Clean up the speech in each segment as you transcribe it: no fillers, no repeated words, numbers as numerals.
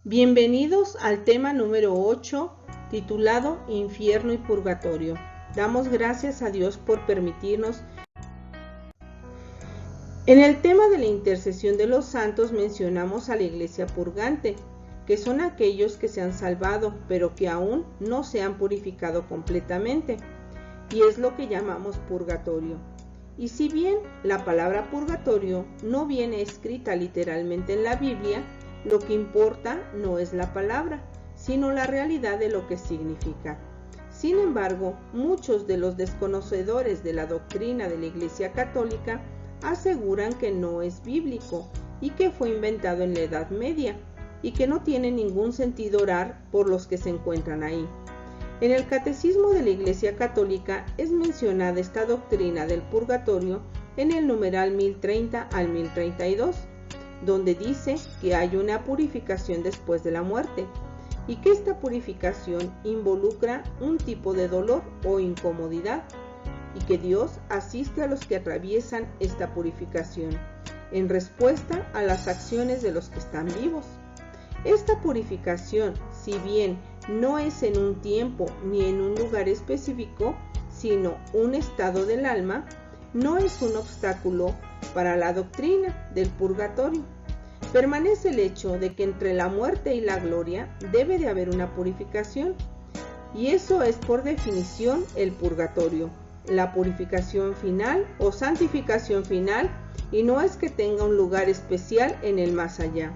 Bienvenidos al tema número 8, titulado Infierno y Purgatorio. Damos gracias a Dios por permitirnos. En el tema de la intercesión de los santos mencionamos a la iglesia purgante, que son aquellos que se han salvado, pero que aún no se han purificado completamente, y es lo que llamamos purgatorio. Y si bien la palabra purgatorio no viene escrita literalmente en la Biblia, lo que importa no es la palabra, sino la realidad de lo que significa. Sin embargo, muchos de los desconocedores de la doctrina de la Iglesia Católica aseguran que no es bíblico y que fue inventado en la Edad Media y que no tiene ningún sentido orar por los que se encuentran ahí. En el Catecismo de la Iglesia Católica es mencionada esta doctrina del purgatorio en el numeral 1030 al 1032, donde dice que hay una purificación después de la muerte y que esta purificación involucra un tipo de dolor o incomodidad y que Dios asiste a los que atraviesan esta purificación en respuesta a las acciones de los que están vivos. Esta purificación, si bien no es en un tiempo ni en un lugar específico, sino un estado del alma, no es un obstáculo para la doctrina del purgatorio. Permanece el hecho de que entre la muerte y la gloria debe de haber una purificación, y eso es por definición el purgatorio, la purificación final o santificación final, y no es que tenga un lugar especial en el más allá.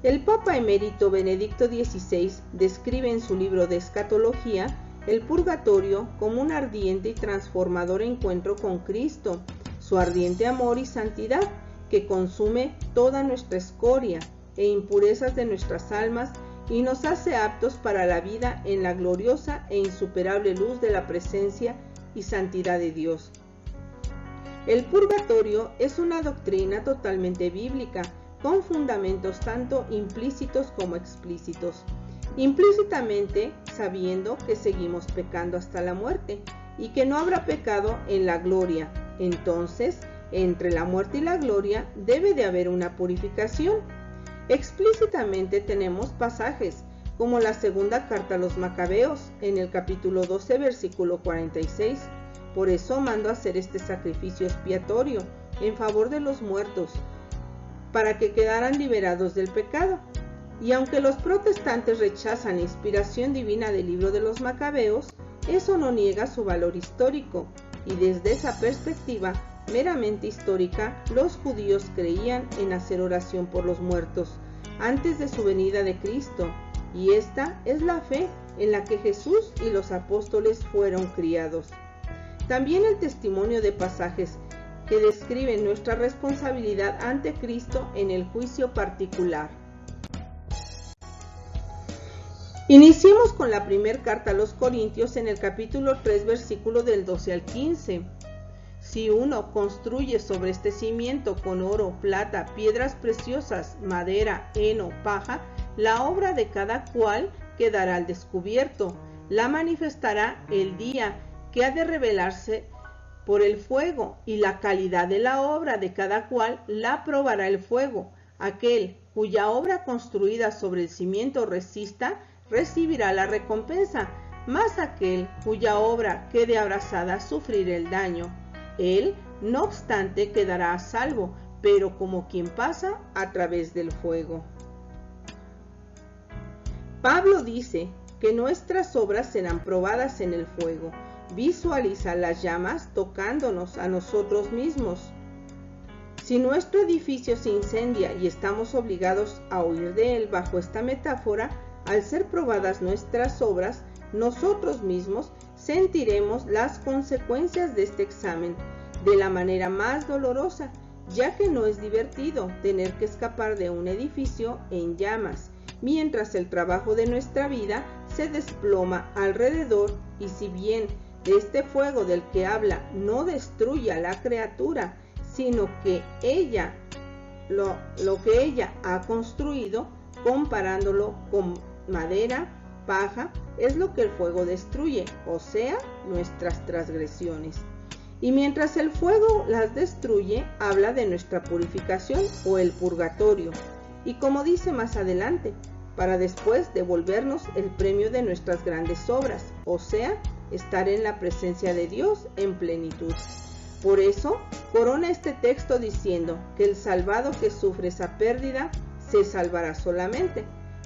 El Papa emérito Benedicto XVI describe en su libro de Escatología el purgatorio como un ardiente y transformador encuentro con Cristo, su ardiente amor y santidad que consume toda nuestra escoria e impurezas de nuestras almas y nos hace aptos para la vida en la gloriosa e insuperable luz de la presencia y santidad de Dios. El purgatorio es una doctrina totalmente bíblica, con fundamentos tanto implícitos como explícitos. Implícitamente, sabiendo que seguimos pecando hasta la muerte y que no habrá pecado en la gloria. Entonces, entre la muerte y la gloria debe de haber una purificación. Explícitamente tenemos pasajes como la segunda carta a los Macabeos en el capítulo 12 versículo 46. Por eso mando hacer este sacrificio expiatorio en favor de los muertos, para que quedaran liberados del pecado. Y aunque los protestantes rechazan la inspiración divina del libro de los Macabeos, eso no niega su valor histórico, y desde esa perspectiva meramente histórica, los judíos creían en hacer oración por los muertos antes de su venida de Cristo, y esta es la fe en la que Jesús y los apóstoles fueron criados. También el testimonio de pasajes que describen nuestra responsabilidad ante Cristo en el juicio particular. Iniciemos con la primera carta a los Corintios en el capítulo 3, versículo del 12 al 15. Si uno construye sobre este cimiento con oro, plata, piedras preciosas, madera, heno, paja, la obra de cada cual quedará al descubierto. La manifestará el día que ha de revelarse por el fuego, y la calidad de la obra de cada cual la probará el fuego. Aquel cuya obra construida sobre el cimiento resista, recibirá la recompensa, mas aquel cuya obra quede abrasada sufrirá el daño. Él, no obstante, quedará a salvo, pero como quien pasa a través del fuego. Pablo dice que nuestras obras serán probadas en el fuego. Visualiza las llamas tocándonos a nosotros mismos. Si nuestro edificio se incendia y estamos obligados a huir de él bajo esta metáfora, al ser probadas nuestras obras, nosotros mismos sentiremos las consecuencias de este examen de la manera más dolorosa, ya que no es divertido tener que escapar de un edificio en llamas, mientras el trabajo de nuestra vida se desploma alrededor, y si bien este fuego del que habla no destruye a la criatura, sino que lo que ella ha construido, comparándolo con madera, paja, es lo que el fuego destruye, o sea, nuestras transgresiones. Y mientras el fuego las destruye, habla de nuestra purificación o el purgatorio. Y como dice más adelante, para después devolvernos el premio de nuestras grandes obras, o sea, estar en la presencia de Dios en plenitud. Por eso, corona este texto diciendo que el salvado que sufre esa pérdida se salvará solamente.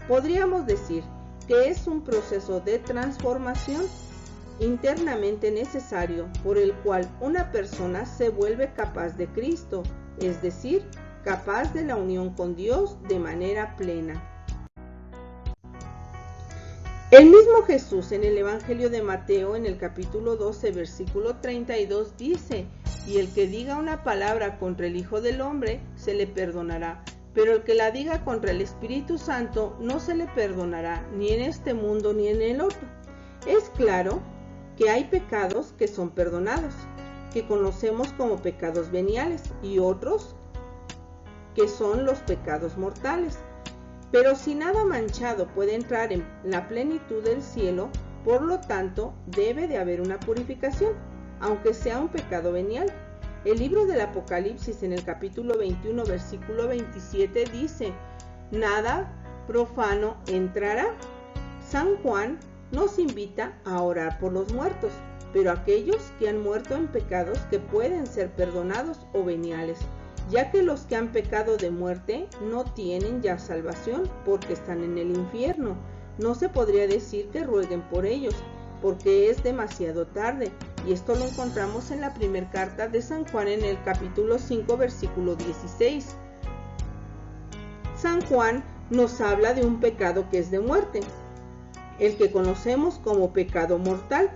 Podríamos decir que es un proceso de transformación internamente necesario por el cual una persona se vuelve capaz de Cristo, es decir, capaz de la unión con Dios de manera plena. El mismo Jesús en el Evangelio de Mateo, en el capítulo 12, versículo 32, dice: y el que diga una palabra contra el Hijo del Hombre, se le perdonará, pero el que la diga contra el Espíritu Santo, no se le perdonará, ni en este mundo ni en el otro. Es claro que hay pecados que son perdonados, que conocemos como pecados veniales, y otros que son los pecados mortales. Pero si nada manchado puede entrar en la plenitud del cielo, por lo tanto, debe de haber una purificación, aunque sea un pecado venial. El libro del Apocalipsis en el capítulo 21, versículo 27 dice: nada profano entrará. San Juan nos invita a orar por los muertos, pero aquellos que han muerto en pecados que pueden ser perdonados o veniales, ya que los que han pecado de muerte no tienen ya salvación porque están en el infierno. No se podría decir que rueguen por ellos, porque es demasiado tarde, y esto lo encontramos en la primera carta de San Juan en el capítulo 5, versículo 16. San Juan nos habla de un pecado que es de muerte, el que conocemos como pecado mortal.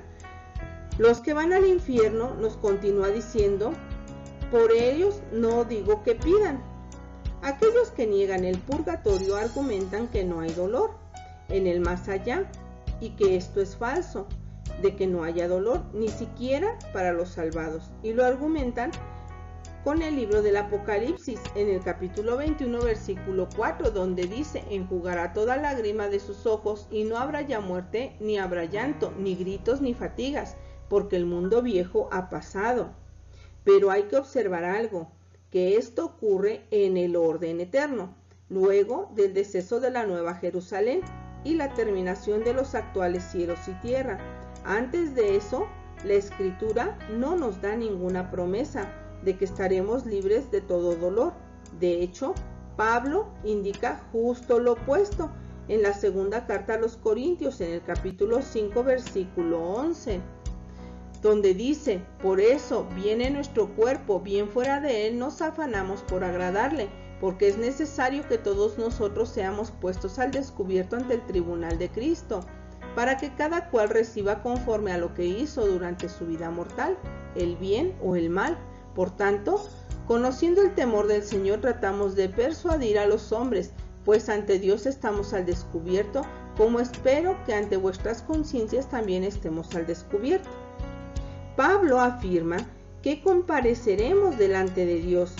Los que van al infierno, nos continúa diciendo, por ellos no digo que pidan. Aquellos que niegan el purgatorio argumentan que no hay dolor en el más allá y que esto es falso, de que no haya dolor ni siquiera para los salvados, y lo argumentan con el libro del Apocalipsis en el capítulo 21, versículo 4, donde dice: enjugará toda lágrima de sus ojos y no habrá ya muerte, ni habrá llanto, ni gritos, ni fatigas, porque el mundo viejo ha pasado. Pero hay que observar algo, que esto ocurre en el orden eterno, luego del deceso de la Nueva Jerusalén y la terminación de los actuales cielos y tierra. Antes de eso, la Escritura no nos da ninguna promesa de que estaremos libres de todo dolor. De hecho, Pablo indica justo lo opuesto en la segunda carta a los Corintios, en el capítulo 5, versículo 11. Donde dice: por eso, bien en nuestro cuerpo, bien fuera de él, nos afanamos por agradarle, porque es necesario que todos nosotros seamos puestos al descubierto ante el tribunal de Cristo, para que cada cual reciba conforme a lo que hizo durante su vida mortal, el bien o el mal. Por tanto, conociendo el temor del Señor, tratamos de persuadir a los hombres, pues ante Dios estamos al descubierto, como espero que ante vuestras conciencias también estemos al descubierto. Pablo afirma que compareceremos delante de Dios,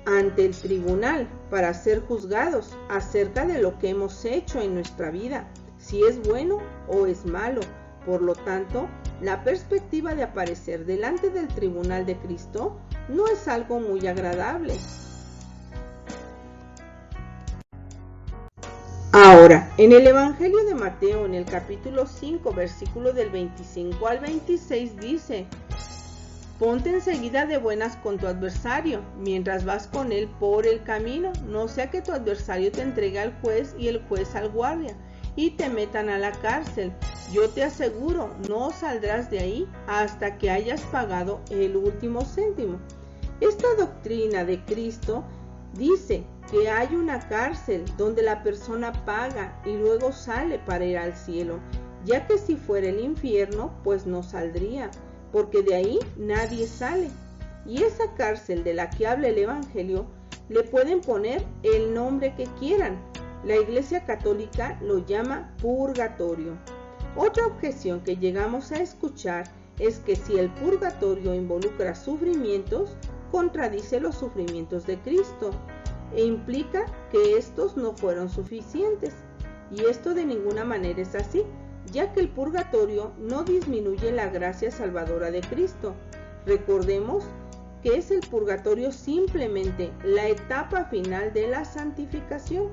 ante el tribunal, para ser juzgados acerca de lo que hemos hecho en nuestra vida, si es bueno o es malo. Por lo tanto, la perspectiva de aparecer delante del tribunal de Cristo no es algo muy agradable. Ahora, en el Evangelio de Mateo, en el capítulo 5, versículo del 25 al 26, dice: ponte enseguida de buenas con tu adversario, mientras vas con él por el camino, no sea que tu adversario te entregue al juez y el juez al guardia, y te metan a la cárcel. Yo te aseguro, no saldrás de ahí hasta que hayas pagado el último céntimo. Esta doctrina de Cristo dice que hay una cárcel donde la persona paga y luego sale para ir al cielo, ya que si fuera el infierno, pues no saldría, porque de ahí nadie sale. Y esa cárcel de la que habla el Evangelio le pueden poner el nombre que quieran. La Iglesia Católica lo llama purgatorio. Otra objeción que llegamos a escuchar es que si el purgatorio involucra sufrimientos, contradice los sufrimientos de Cristo e implica que estos no fueron suficientes. Y esto de ninguna manera es así, ya que el purgatorio no disminuye la gracia salvadora de Cristo. Recordemos que es el purgatorio simplemente la etapa final de la santificación.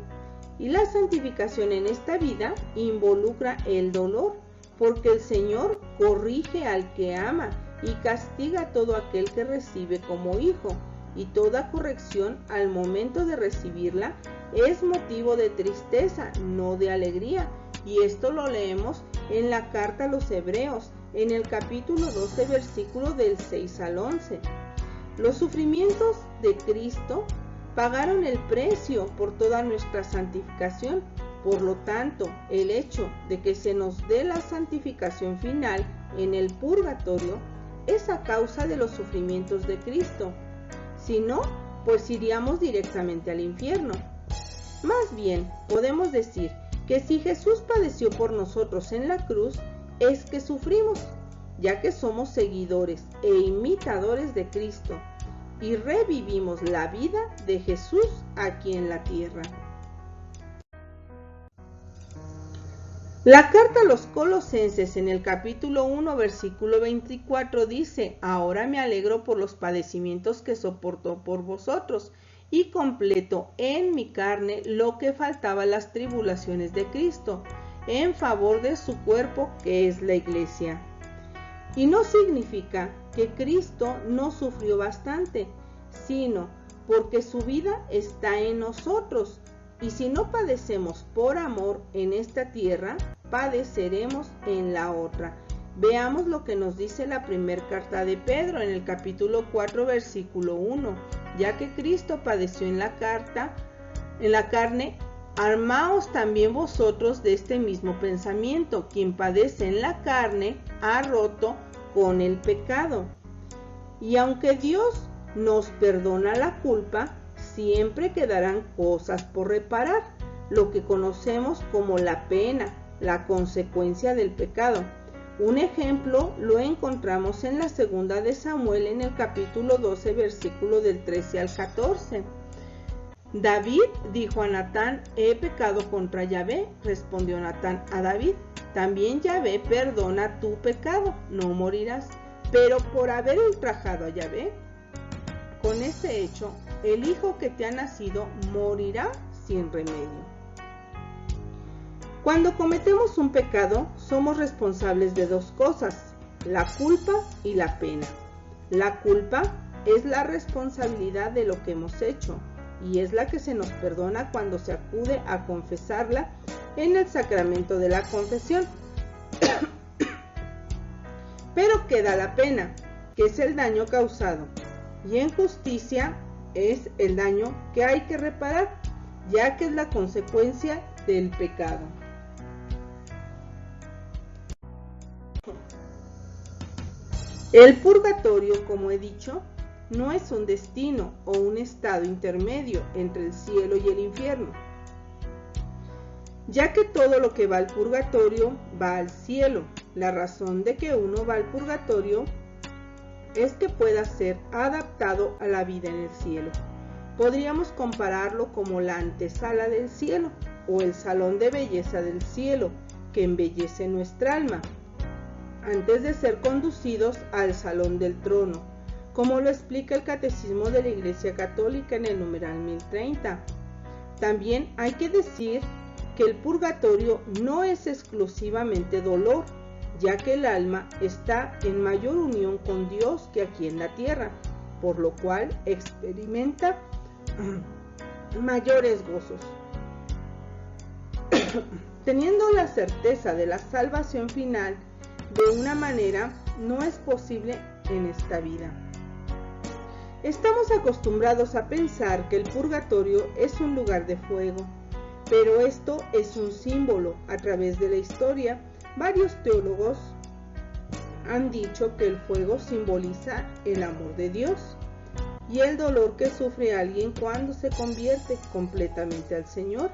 Y la santificación en esta vida involucra el dolor, porque el Señor corrige al que ama y castiga a todo aquel que recibe como hijo, y toda corrección al momento de recibirla es motivo de tristeza, no de alegría. Y esto lo leemos en la carta a los Hebreos, en el capítulo 12, versículo del 6 al 11. Los sufrimientos de Cristo pagaron el precio por toda nuestra santificación. Por lo tanto, el hecho de que se nos dé la santificación final en el purgatorio es a causa de los sufrimientos de Cristo. Si no, pues iríamos directamente al infierno. Más bien, podemos decir que si Jesús padeció por nosotros en la cruz, es que sufrimos, ya que somos seguidores e imitadores de Cristo y revivimos la vida de Jesús aquí en la tierra. La carta a los Colosenses en el capítulo 1, versículo 24 dice: Ahora me alegro por los padecimientos que soportó por vosotros y completo en mi carne lo que faltaba a las tribulaciones de Cristo, en favor de su cuerpo que es la iglesia. Y no significa que Cristo no sufrió bastante, sino porque su vida está en nosotros. Y si no padecemos por amor en esta tierra, padeceremos en la otra. Veamos lo que nos dice la primera carta de Pedro en el capítulo 4, versículo 1. Ya que Cristo padeció en la carne, armaos también vosotros de este mismo pensamiento. Quien padece en la carne ha roto con el pecado. Y aunque Dios nos perdona la culpa, siempre quedarán cosas por reparar, lo que conocemos como la pena, la consecuencia del pecado. Un ejemplo lo encontramos en la segunda de Samuel en el capítulo 12, versículo del 13 al 14. David dijo a Natán: he pecado contra Yahvé. Respondió Natán a David: también Yahvé perdona tu pecado, no morirás. Pero por haber ultrajado a Yahvé, con este hecho, el hijo que te ha nacido morirá sin remedio. Cuando cometemos un pecado, somos responsables de dos cosas: la culpa y la pena. La culpa es la responsabilidad de lo que hemos hecho, y es la que se nos perdona cuando se acude a confesarla en el sacramento de la confesión. Pero queda la pena, que es el daño causado, y en justicia es el daño que hay que reparar, ya que es la consecuencia del pecado. El purgatorio, como he dicho, no es un destino o un estado intermedio entre el cielo y el infierno, ya que todo lo que va al purgatorio va al cielo. La razón de que uno va al purgatorio es que pueda ser adaptado a la vida en el cielo. Podríamos compararlo como la antesala del cielo o el salón de belleza del cielo que embellece nuestra alma, antes de ser conducidos al salón del trono, como lo explica el Catecismo de la Iglesia Católica en el numeral 1030. También hay que decir que el purgatorio no es exclusivamente dolor, ya que el alma está en mayor unión con Dios que aquí en la tierra, por lo cual experimenta mayores gozos. Teniendo la certeza de la salvación final, de una manera no es posible en esta vida. Estamos acostumbrados a pensar que el purgatorio es un lugar de fuego, pero esto es un símbolo. A través de la historia, varios teólogos han dicho que el fuego simboliza el amor de Dios y el dolor que sufre alguien cuando se convierte completamente al Señor.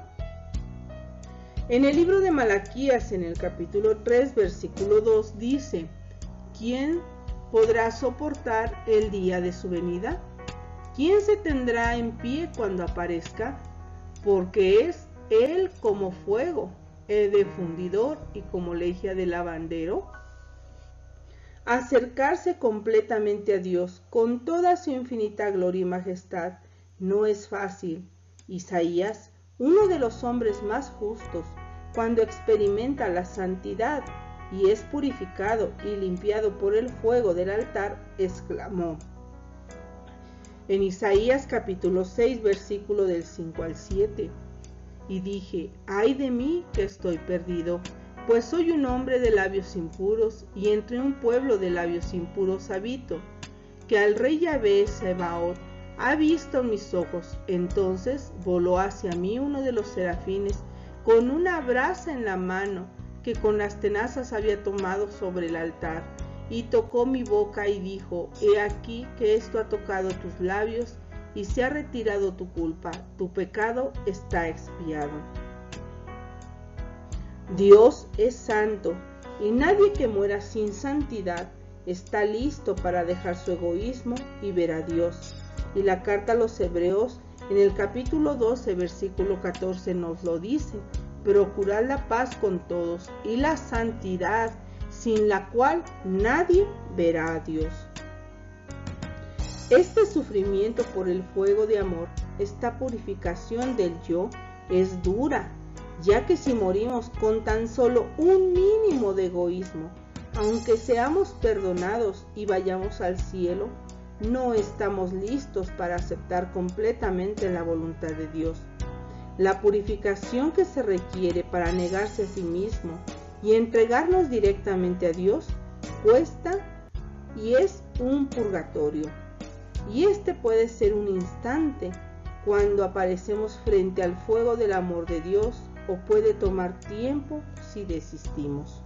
En el libro de Malaquías, en el capítulo 3, versículo 2, dice: ¿quién podrá soportar el día de su venida? ¿Quién se tendrá en pie cuando aparezca? Porque es Él como fuego, de fundidor y como lejía de lavandero. Acercarse completamente a Dios con toda su infinita gloria y majestad no es fácil. Isaías Uno de los hombres más justos, cuando experimenta la santidad y es purificado y limpiado por el fuego del altar, exclamó en Isaías capítulo 6, versículo del 5 al 7, y dije, ay de mí que estoy perdido, pues soy un hombre de labios impuros, y entre un pueblo de labios impuros habito, que al rey Yahvé Sebaot ha visto mis ojos. Entonces voló hacia mí uno de los serafines, con una brasa en la mano, que con las tenazas había tomado sobre el altar, y tocó mi boca y dijo, he aquí que esto ha tocado tus labios, y se ha retirado tu culpa, tu pecado está expiado. Dios es santo, y nadie que muera sin santidad está listo para dejar su egoísmo y ver a Dios. Y la carta a los Hebreos, en el capítulo 12, versículo 14, nos lo dice, procurad la paz con todos y la santidad, sin la cual nadie verá a Dios. Este sufrimiento por el fuego de amor, esta purificación del yo, es dura, ya que si morimos con tan solo un mínimo de egoísmo, aunque seamos perdonados y vayamos al cielo, no estamos listos para aceptar completamente la voluntad de Dios. La purificación que se requiere para negarse a sí mismo y entregarnos directamente a Dios cuesta y es un purgatorio. Y este puede ser un instante cuando aparecemos frente al fuego del amor de Dios, o puede tomar tiempo si desistimos.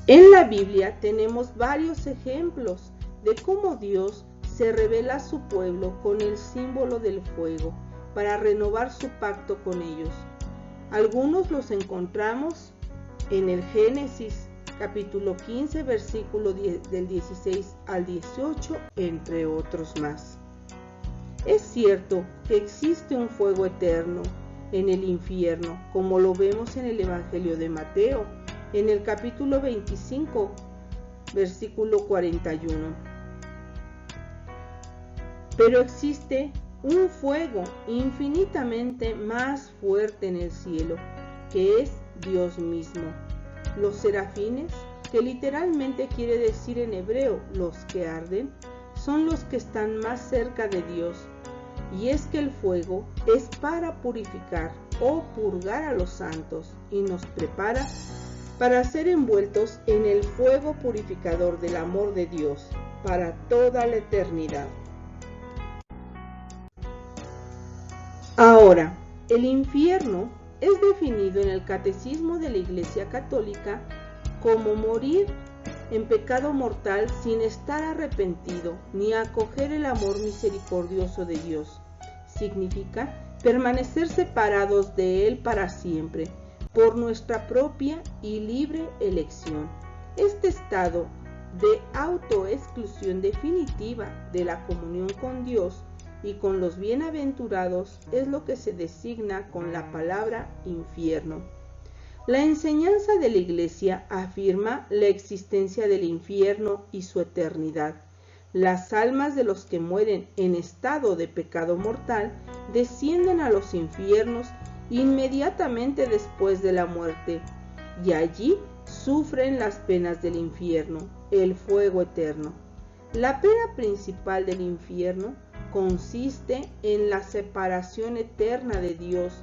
En la Biblia tenemos varios ejemplos de cómo Dios se revela a su pueblo con el símbolo del fuego para renovar su pacto con ellos. Algunos los encontramos en el Génesis capítulo 15, versículo del 16 al 18, entre otros más. Es cierto que existe un fuego eterno en el infierno, como lo vemos en el Evangelio de Mateo, en el capítulo 25, versículo 41. Pero existe un fuego infinitamente más fuerte en el cielo, que es Dios mismo. Los serafines, que literalmente quiere decir en hebreo los que arden, son los que están más cerca de Dios. Y es que el fuego es para purificar o purgar a los santos y nos prepara para ser envueltos en el fuego purificador del amor de Dios para toda la eternidad. Ahora, el infierno es definido en el Catecismo de la Iglesia Católica como morir en pecado mortal sin estar arrepentido ni acoger el amor misericordioso de Dios. Significa permanecer separados de Él para siempre, por nuestra propia y libre elección. Este estado de autoexclusión definitiva de la comunión con Dios y con los bienaventurados es lo que se designa con la palabra infierno. La enseñanza de la Iglesia afirma la existencia del infierno y su eternidad. Las almas de los que mueren en estado de pecado mortal descienden a los infiernos inmediatamente después de la muerte, y allí sufren las penas del infierno, el fuego eterno. La pena principal del infierno consiste en la separación eterna de Dios,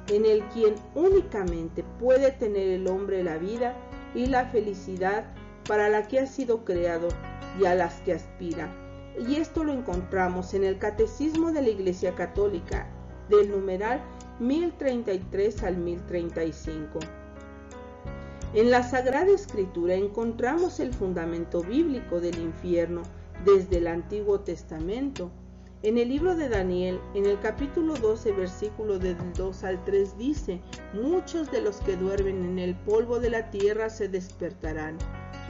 en el quien únicamente puede tener el hombre la vida y la felicidad para la que ha sido creado y a las que aspira. Y esto lo encontramos en el Catecismo de la Iglesia Católica, del numeral 1033 al 1035. En la Sagrada Escritura encontramos el fundamento bíblico del infierno desde el Antiguo Testamento. En el libro de Daniel, en el capítulo 12, versículo del 2 al 3 dice: muchos de los que duermen en el polvo de la tierra se despertarán,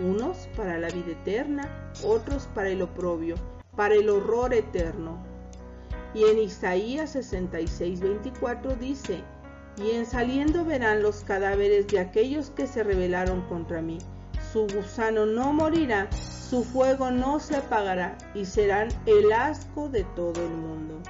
unos para la vida eterna, otros para el oprobio, para el horror eterno. Y en Isaías 66, 24 dice: y en saliendo verán los cadáveres de aquellos que se rebelaron contra mí. Su gusano no morirá, su fuego no se apagará, y serán el asco de todo el mundo.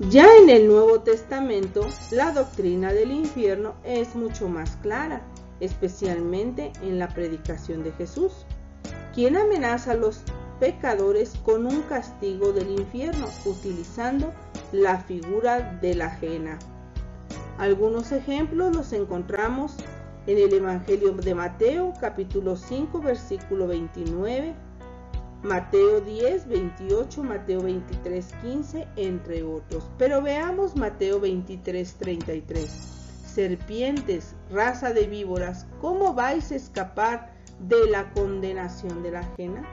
Ya en el Nuevo Testamento, la doctrina del infierno es mucho más clara, especialmente en la predicación de Jesús, quien amenaza a los pecadores con un castigo del infierno utilizando la figura de la ajena. Algunos ejemplos los encontramos en el Evangelio de Mateo, capítulo 5, versículo 29, Mateo 10, 28, Mateo 23, 15, entre otros. Pero veamos Mateo 23, 33. Serpientes, raza de víboras, ¿cómo vais a escapar de la condenación de la ajena?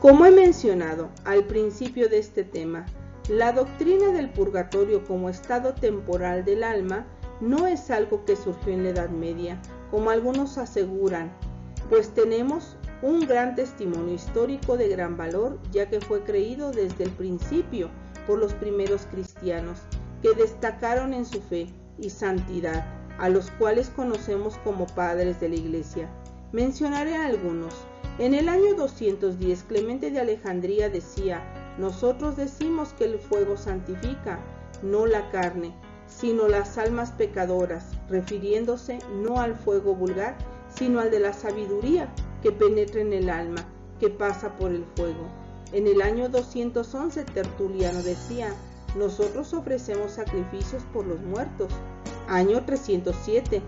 Como he mencionado al principio de este tema, la doctrina del purgatorio como estado temporal del alma no es algo que surgió en la Edad Media, como algunos aseguran, pues tenemos un gran testimonio histórico de gran valor, ya que fue creído desde el principio por los primeros cristianos, que destacaron en su fe y santidad, a los cuales conocemos como padres de la Iglesia. Mencionaré algunos. En el año 210, Clemente de Alejandría decía: nosotros decimos que el fuego santifica, no la carne, sino las almas pecadoras, refiriéndose no al fuego vulgar, sino al de la sabiduría que penetra en el alma, que pasa por el fuego. En el año 211, Tertuliano decía: nosotros ofrecemos sacrificios por los muertos. Año 307,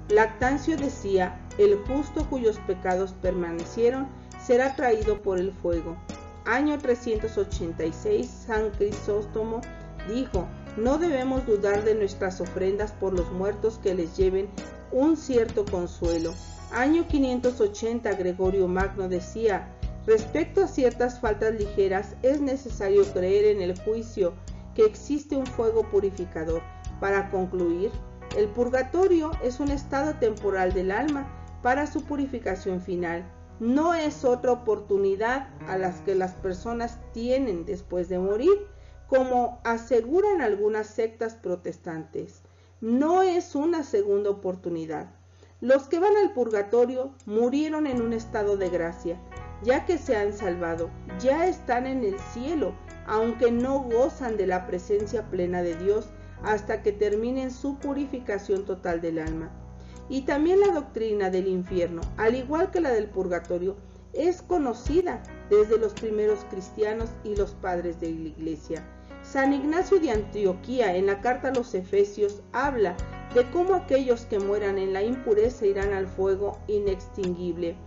Lactancio decía: el justo cuyos pecados permanecieron será traído por el fuego. Año 386, San Crisóstomo dijo: no debemos dudar de nuestras ofrendas por los muertos, que les lleven un cierto consuelo. Año 580, Gregorio Magno decía: respecto a ciertas faltas ligeras es necesario creer en el juicio, que existe un fuego purificador. Para concluir, el purgatorio es un estado temporal del alma para su purificación final. No es otra oportunidad a las que las personas tienen después de morir, como aseguran algunas sectas protestantes. No es una segunda oportunidad. Los que van al purgatorio murieron en un estado de gracia, ya que se han salvado, ya están en el cielo, aunque no gozan de la presencia plena de Dios hasta que terminen su purificación total del alma. Y también la doctrina del infierno, al igual que la del purgatorio, es conocida desde los primeros cristianos y los padres de la Iglesia. San Ignacio de Antioquía, en la carta a los Efesios, habla de cómo aquellos que mueran en la impureza irán al fuego inextinguible.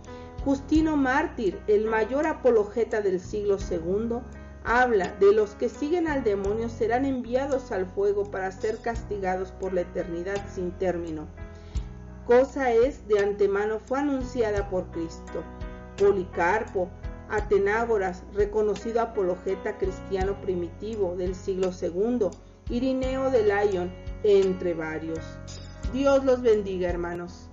Justino Mártir, el mayor apologeta del siglo II, habla de los que siguen al demonio serán enviados al fuego para ser castigados por la eternidad sin término. Cosa es de antemano fue anunciada por Cristo. Policarpo, Atenágoras, reconocido apologeta cristiano primitivo del siglo II, Irineo de Lyon, entre varios. Dios los bendiga, hermanos.